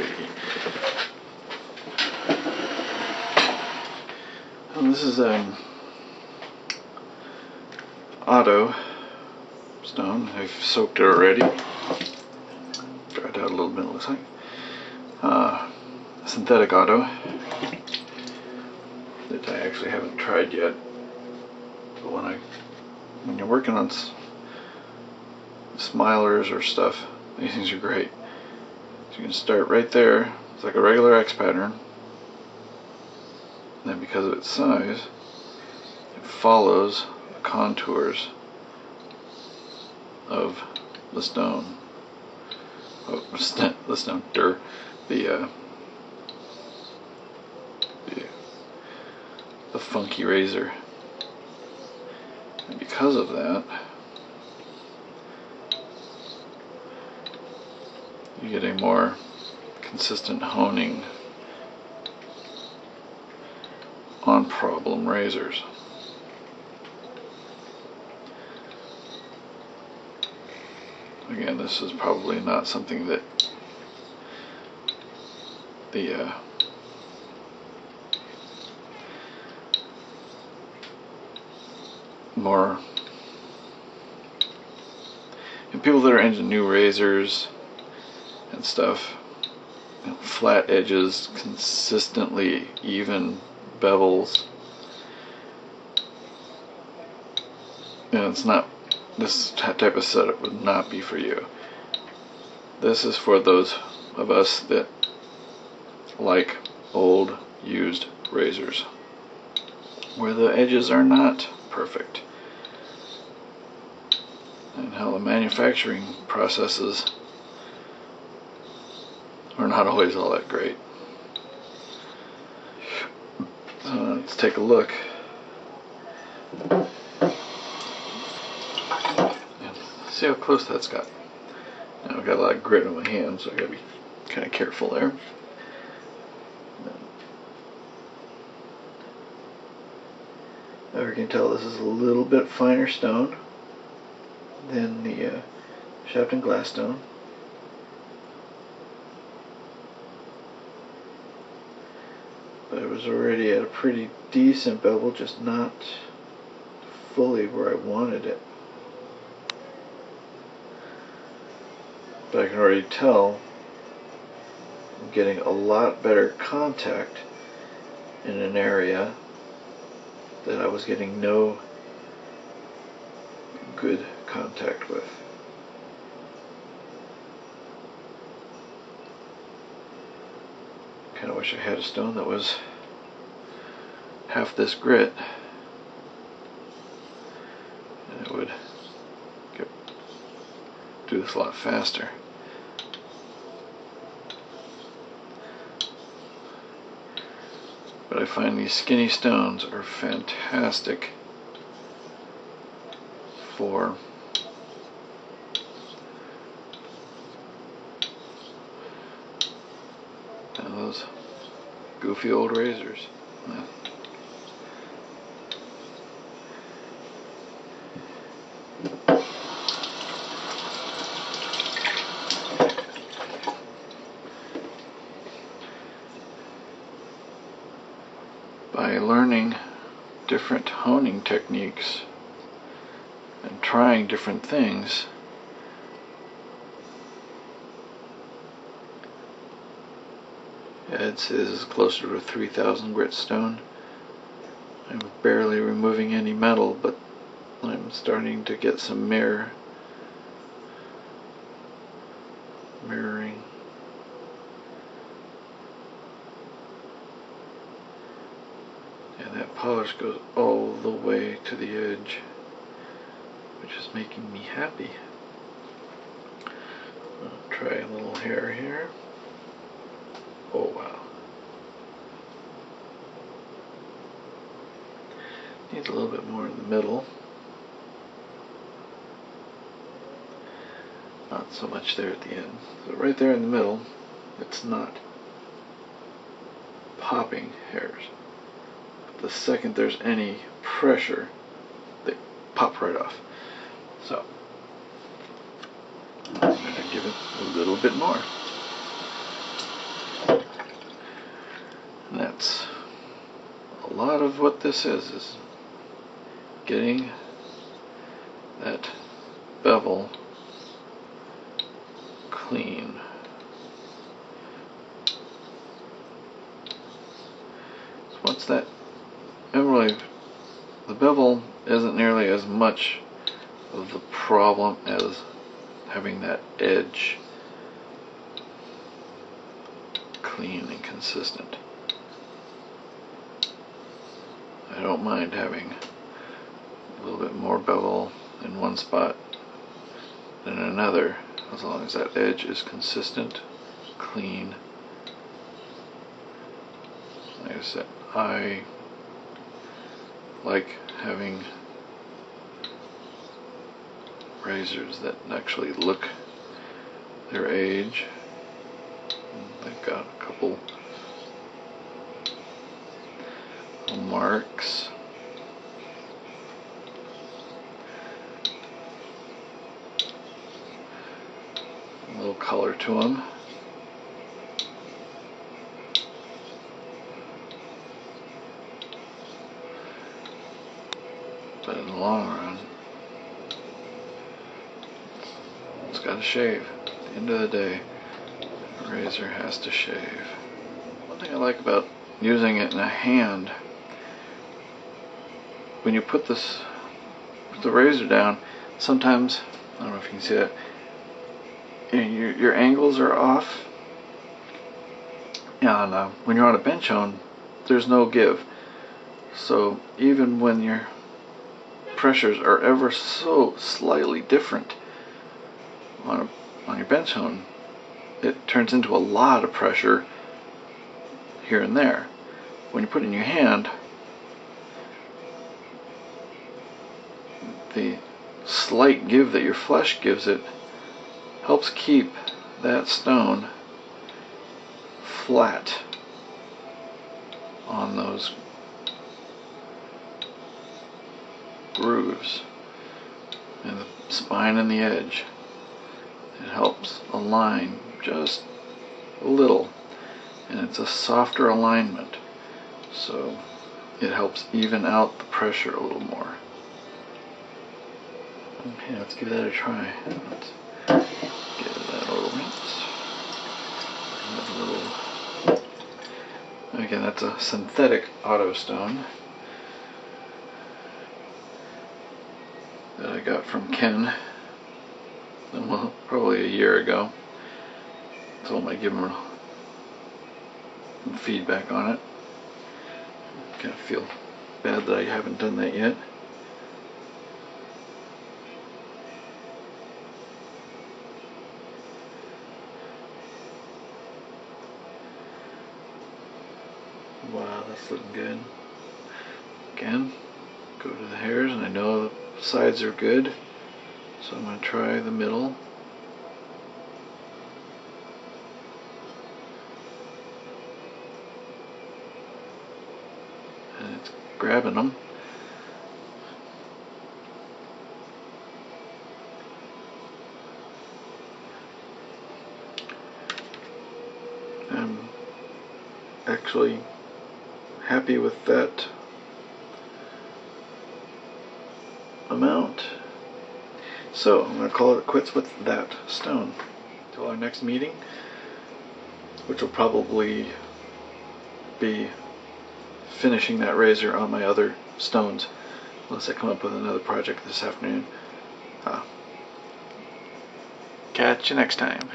Alrighty. This is an aoto stone. I've soaked it already. Dried out a little bit, it looks like. Synthetic aoto that I actually haven't tried yet. But when you're working on smilers or stuff, these things are great. So you can start right there. It's like a regular X pattern. And then because of its size, it follows the contours of the stone. Oh, the stone, the funky razor. And because of that, you get a more consistent honing on problem razors. Again, this is probably not something that the more people that are into new razors and stuff, flat edges, consistently even bevels, and it's not, this type of setup would not be for you. This is for those of us that like old used razors where the edges are not perfect, and how the manufacturing processes are not always all that great. So let's take a look and see how close that's got. Now I've got a lot of grit on my hand, so I gotta be kind of careful there. Now you can tell this is a little bit finer stone than the Shafton glass stone. But it was already at a pretty decent bevel, just not fully where I wanted it. But I can already tell I'm getting a lot better contact in an area that I was getting no good contact with. Kind of wish I had a stone that was half this grit, and it would do this a lot faster. But I find these skinny stones are fantastic for those goofy old razors. By learning different honing techniques and trying different things, Ed says it's closer to a 3000 grit stone. I'm barely removing any metal, but I'm starting to get some mirroring. And that polish goes all the way to the edge, which is making me happy. I'll try a little hair here. Oh wow. Needs a little bit more in the middle. Not so much there at the end. So right there in the middle, it's not popping hairs. The second there's any pressure, they pop right off. So I'm going to give it a little bit more. lot of what this is getting that bevel clean. So once that, and really, the bevel isn't nearly as much of the problem as having that edge clean and consistent. I don't mind having a little bit more bevel in one spot than in another, as long as that edge is consistent, clean. Like I said, I like having razors that actually look their age. They've got a couple marks. A little color to them. But in the long run, it's got to shave. At the end of the day, a razor has to shave. One thing I like about using it in a hand, when you put the razor down, sometimes, I don't know if you can see that, your angles are off. And when you're on a bench hone, there's no give. So even when your pressures are ever so slightly different on your bench hone, it turns into a lot of pressure here and there. When you put it in your hand, the slight give that your flesh gives it helps keep that stone flat on those grooves and the spine and the edge. It helps align just a little, and it's a softer alignment, so it helps even out the pressure a little more. Okay, let's give that a try. Let's give that a little rinse. Again, that's a synthetic auto stone that I got from Ken, well, probably a year ago. Told him I'd give him some feedback on it. Kind of feel bad that I haven't done that yet. Wow, that's looking good. Again, go to the hairs, and I know the sides are good, so I'm going to try the middle. And it's grabbing them. I'm actually happy with that amount. So I'm going to call it quits with that stone. Till our next meeting, which will probably be finishing that razor on my other stones, unless I come up with another project this afternoon. Catch you next time.